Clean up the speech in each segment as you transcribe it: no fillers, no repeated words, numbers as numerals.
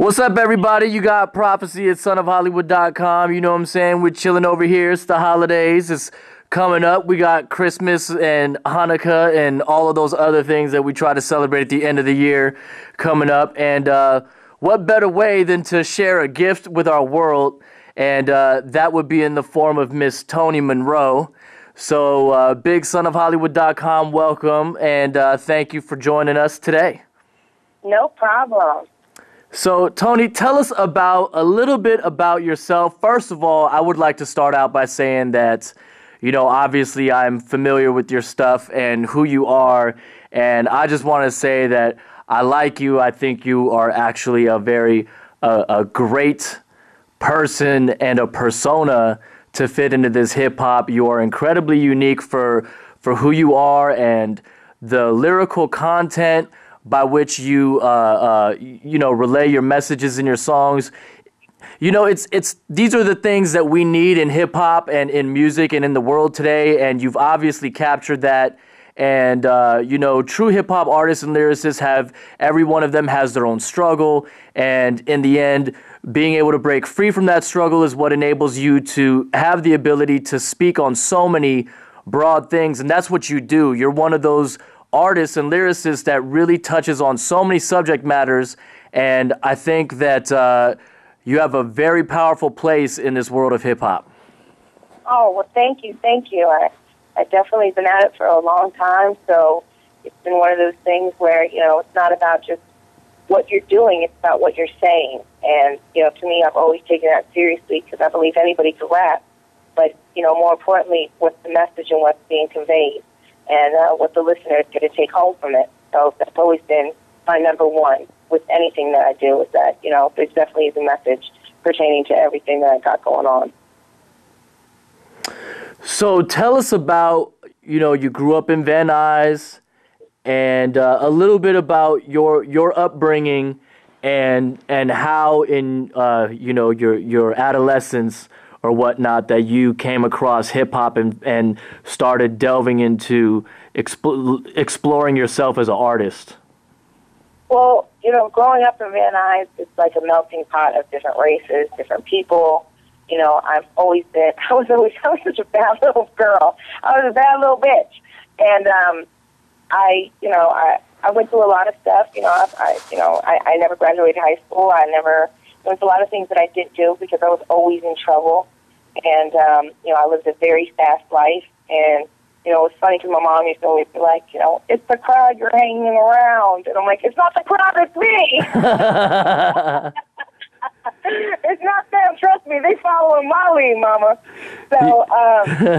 What's up, everybody? You got Prophecy at sunofhollywood.com. You know what I'm saying? We're chilling over here. It's the holidays. It's coming up. We got Christmas and Hanukkah and all of those other things that we try to celebrate at the end of the year coming up. And what better way than to share a gift with our world? And that would be in the form of Miss Toni Monroe. So big sunofhollywood.com welcome, and thank you for joining us today. No problem. So, Toni, tell us a little bit about yourself. First of all, I would like to start out by saying that, you know, obviously I'm familiar with your stuff and who you are, and I just want to say that I like you. I think you are actually a very a great person and a persona to fit into this hip-hop. You are incredibly unique for who you are, and the lyrical content by which you relay your messages in your songs. You know, these are the things that we need in hip hop and in music and in the world today, and you've obviously captured that. And true hip hop artists and lyricists every one of them has their own struggle, and in the end, being able to break free from that struggle is what enables you to have the ability to speak on so many broad things, and that's what you do. You're one of those artists and lyricists that really touches on so many subject matters, and I think that you have a very powerful place in this world of hip-hop. Oh, well, thank you. I definitely been at it for a long time, so it's been one of those things where, you know, it's not about just what you're doing, it's about what you're saying. And, you know, to me, I've always taken that seriously because I believe anybody can rap, but, you know, more importantly, what's the message and what's being conveyed, and what the listener is going to take home from it. So that's always been my number one with anything that I do, is that, you know, there definitely is a message pertaining to everything that I got going on. So tell us about, you know, you grew up in Van Nuys, and a little bit about your upbringing and how in, your adolescence or whatnot that you came across hip-hop and started delving into exploring yourself as an artist? Well, you know, growing up in Van Nuys, it's like a melting pot of different races, different people. You know, I was such a bad little girl. I was a bad little bitch. And I went through a lot of stuff. You know, I never graduated high school. There was a lot of things that I didn't do because I was always in trouble. And, I lived a very fast life. And, you know, it's funny because my mom used to always be like, you know, it's the crowd you're hanging around. And I'm like, it's not the crowd, it's me. It's not them. Trust me, they following my lead, Mama. So, I've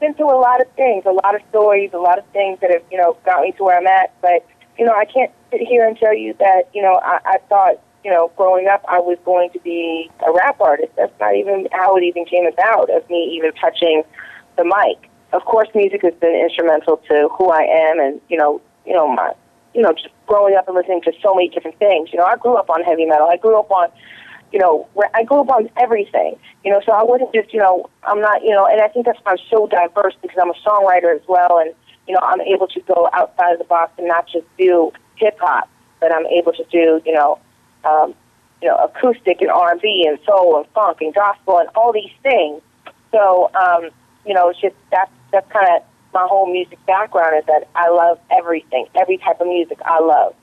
been through a lot of things, a lot of stories, a lot of things that have, you know, got me to where I'm at. But, you know, I can't sit here and tell you that, you know, I thought, you know, growing up I was going to be a rap artist. That's not even how it even came about, of me even touching the mic. Of course, music has been instrumental to who I am, and, just growing up and listening to so many different things. You know, I grew up on heavy metal. I grew up on, everything. You know, so I wasn't just, you know, I'm not, you know, and I think that's why I'm so diverse, because I'm a songwriter as well, and, you know, I'm able to go outside of the box and not just do hip-hop, but I'm able to do, acoustic and R&B and soul and funk and gospel and all these things. So, it's just that's kind of my whole music background, is that I love everything, every type of music I love.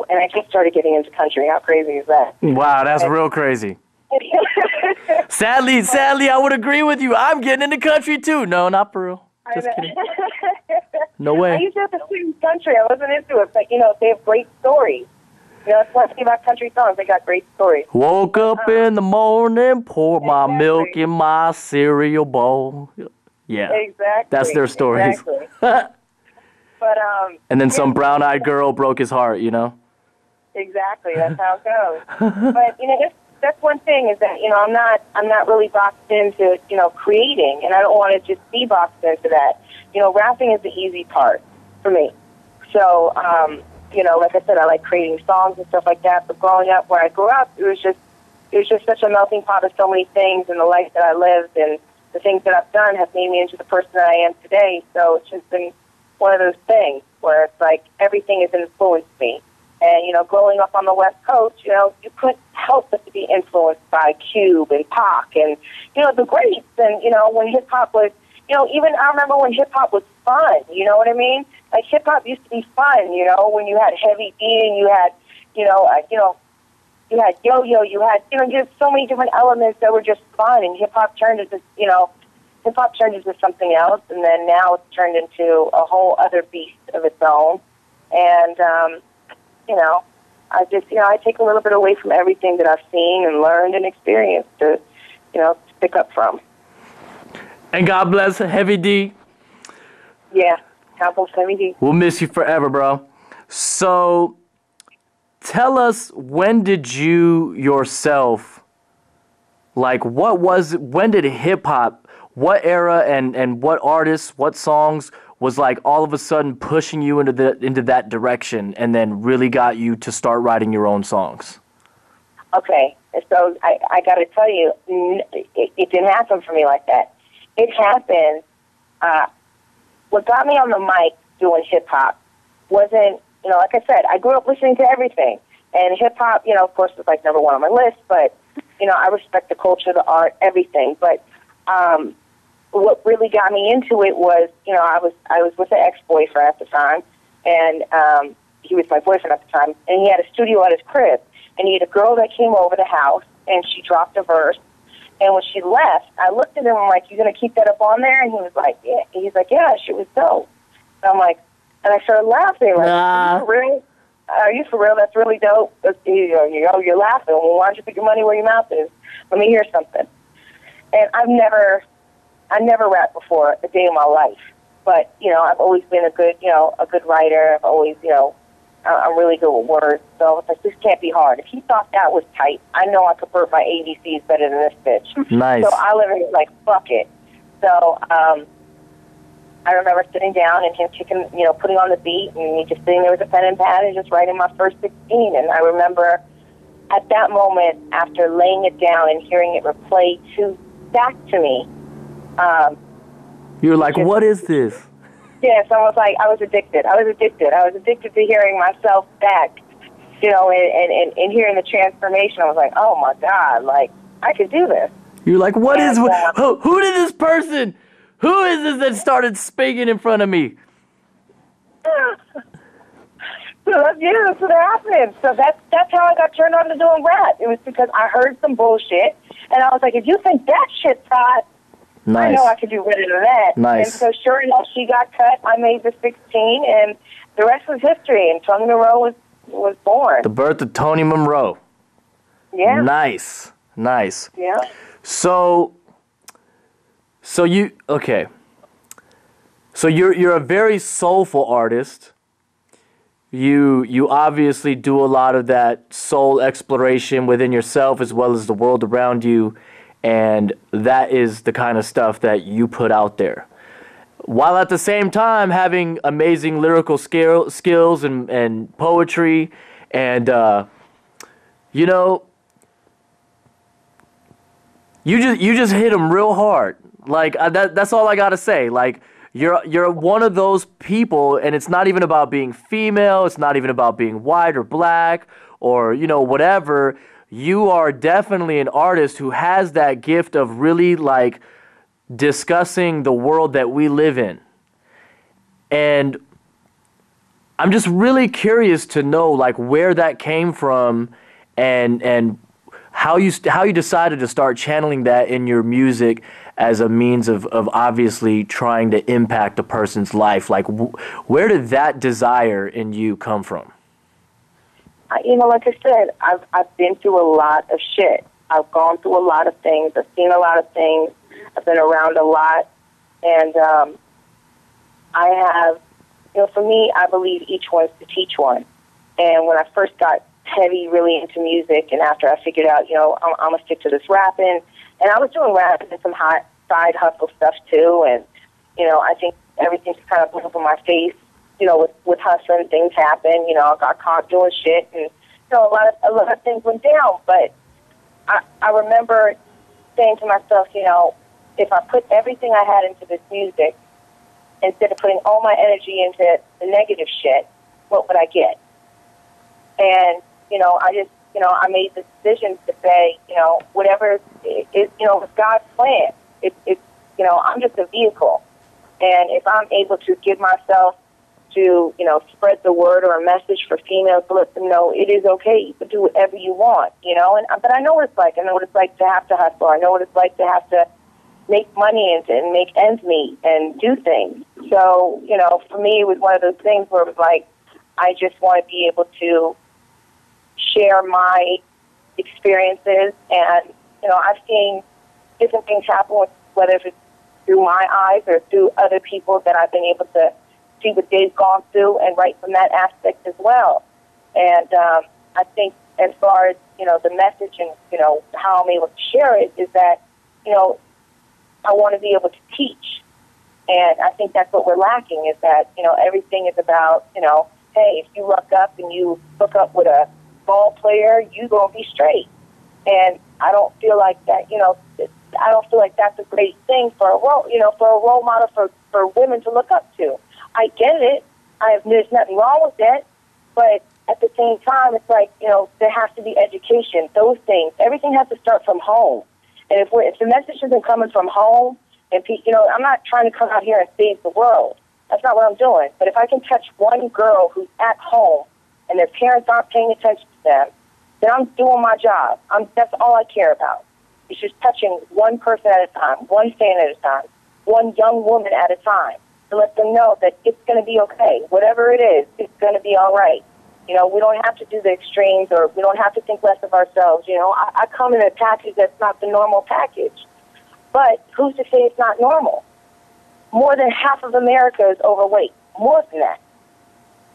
And I just started getting into country. How crazy is that? Wow, that's real crazy. Sadly, I would agree with you. I'm getting into country too. No, not for real. Just kidding. No way. I used to have to sing country. I wasn't into it, but, you know, they have great stories. You know, that's one thing about country songs. They got great stories. Woke up in the morning, poured my milk in my cereal bowl. Yeah, exactly. That's their stories. Exactly. And then some brown-eyed girl broke his heart, you know? Exactly, that's how it goes. But, you know, that's one thing, is that, you know, I'm not really boxed into, you know, creating, and I don't want to just be boxed into that. You know, rapping is the easy part for me. So, like I said, I like creating songs and stuff like that, but growing up where I grew up, it was just such a melting pot of so many things, and the life that I lived and the things that I've done have made me into the person that I am today. So it's just been one of those things where it's like everything has influenced me. And, you know, growing up on the West Coast, you know, you couldn't help but to be influenced by Cube and Pac and, you know, the greats. And, you know, when hip-hop was, you know, even I remember when hip-hop was fun, you know what I mean? Like, hip-hop used to be fun, you know, when you had Heavy D and you had, you had Yo-Yo, you had, you know, just so many different elements that were just fun. And hip-hop turned into, you know, hip-hop turned into something else. And then now it's turned into a whole other beast of its own. And, you know, I just, you know, I take a little bit away from everything that I've seen and learned and experienced to, you know, pick up from. And God bless Heavy D. Yeah, God bless Heavy D. We'll miss you forever, bro. So, tell us, when did you yourself, like, when did hip-hop, what era and what artists, what songs was like all of a sudden pushing you into that direction and then really got you to start writing your own songs? Okay, so I got to tell you, it didn't happen for me like that. It happened, what got me on the mic doing hip-hop wasn't, you know, like I said, I grew up listening to everything. And hip-hop, you know, of course, was like number one on my list, but, you know, I respect the culture, the art, everything. But what really got me into it was, you know, I was with an ex-boyfriend at the time, and he was my boyfriend at the time, and he had a studio at his crib, and he had a girl that came over the house, and she dropped a verse, and when she left, I looked at him, I'm like, you going to keep that up on there? And he was like, yeah. And he's like, yeah, she was dope. And I'm like, and I started laughing, like, are you for real? Are you for real? That's really dope. You're laughing. Well, why don't you put your money where your mouth is? Let me hear something. And I never rapped before a day in my life. But, you know, I've always been a good writer. I've always, you know, I'm really good with words. So I was like, this can't be hard. If he thought that was tight, I know I could burp my ABCs better than this bitch. Nice. So I literally was like, fuck it. So I remember sitting down and him putting on the beat, and me just sitting there with a pen and pad and just writing my first 16. And I remember at that moment, after laying it down and hearing it replay back to me, you were like, what is this? Yes, I was like, I was addicted. I was addicted to hearing myself back, you know, and hearing the transformation. I was like, oh my God, like, I could do this. You're like, who did this person, who is this that started speaking in front of me? So that's what happened. So that's how I got turned on to doing rap. It was because I heard some bullshit, and I was like, if you think that shit's hot, nice. I know I could do better than that. Nice. And so sure enough, she got cut. I made the 16, and the rest was history. And Toni Monroe was born. The birth of Toni Monroe. Yeah. Nice. Yeah. So you're a very soulful artist. You obviously do a lot of that soul exploration within yourself as well as the world around you. And that is the kind of stuff that you put out there, while at the same time having amazing lyrical skills and poetry, and you know, you just hit them real hard. Like that's all I gotta say. Like you're one of those people, and it's not even about being female. It's not even about being white or black or, you know, whatever. You are definitely an artist who has that gift of really, like, discussing the world that we live in. And I'm just really curious to know, like, where that came from and how you decided to start channeling that in your music as a means of obviously trying to impact a person's life. Like, where did that desire in you come from? You know, like I said, I've been through a lot of shit. I've gone through a lot of things. I've seen a lot of things. I've been around a lot. And I have, you know, for me, I believe each one's to teach one. And when I first got heavy, really into music, and after I figured out, you know, I'm going to stick to this rapping, and I was doing rapping and some hot side hustle stuff too. And, you know, I think everything just kind of blew up in my face. You know, with hustling, things happen. You know, I got caught doing shit, and, you know, a lot of things went down. But I remember saying to myself, you know, if I put everything I had into this music, instead of putting all my energy into the negative shit, what would I get? And, I made the decision to say, whatever is, it's God's plan. I'm just a vehicle. And if I'm able to give myself to, spread the word or a message for females to let them know it is okay, you can do whatever you want, but I know what it's like. I know what it's like to have to hustle. I know what it's like to have to make money and make ends meet and do things. So, for me, it was one of those things where it was like, I just want to be able to share my experiences. And, I've seen different things happen, whether it's through my eyes or through other people that I've been able to see what they've gone through and write from that aspect as well. And I think as far as, the message and, how I'm able to share it is that, I want to be able to teach. And I think that's what we're lacking is that, everything is about, hey, if you look up and you hook up with a ball player, you're going to be straight. And I don't feel like that, I don't feel like that's a great thing for a role model for women to look up to. I get it. There's nothing wrong with that. But at the same time, it's like, there has to be education, those things. Everything has to start from home. And if the message isn't coming from home, and I'm not trying to come out here and save the world. That's not what I'm doing. But if I can touch one girl who's at home and their parents aren't paying attention to them, then I'm doing my job. That's all I care about. It's just touching one person at a time, one fan at a time, one young woman at a time, to let them know that it's going to be okay. Whatever it is, it's going to be all right. We don't have to do the extremes, or we don't have to think less of ourselves. I come in a package that's not the normal package. But who's to say it's not normal? More than half of America is overweight. More than that.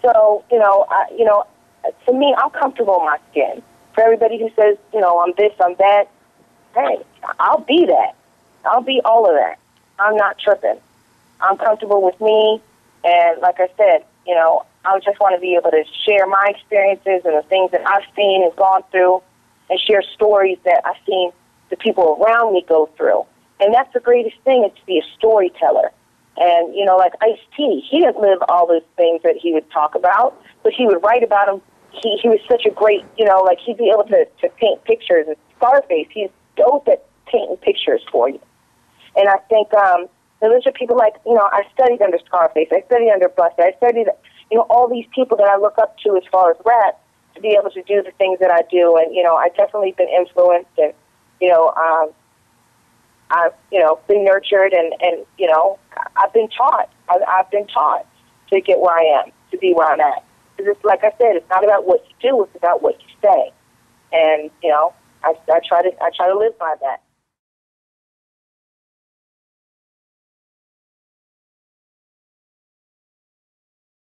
So, to me, I'm comfortable in my skin. For everybody who says, I'm this, I'm that, hey, I'll be that. I'll be all of that. I'm not tripping. I'm comfortable with me. And like I said, I just want to be able to share my experiences and the things that I've seen and gone through, and share stories that I've seen the people around me go through. And that's the greatest thing, is to be a storyteller. And, like Ice-T, he didn't live all those things that he would talk about, but he would write about them. He was such a great, he'd be able to paint pictures. And Scarface, he's dope at painting pictures for you. And I think there's people like, I studied under Scarface, I studied under Buster, I studied, all these people that I look up to as far as rap, to be able to do the things that I do. And, I've definitely been influenced, and, I've, been nurtured, and I've been taught. I've been taught to get where I am, to be where I'm at. Because it's like I said, it's not about what you do, it's about what you say. And, I try to live by that.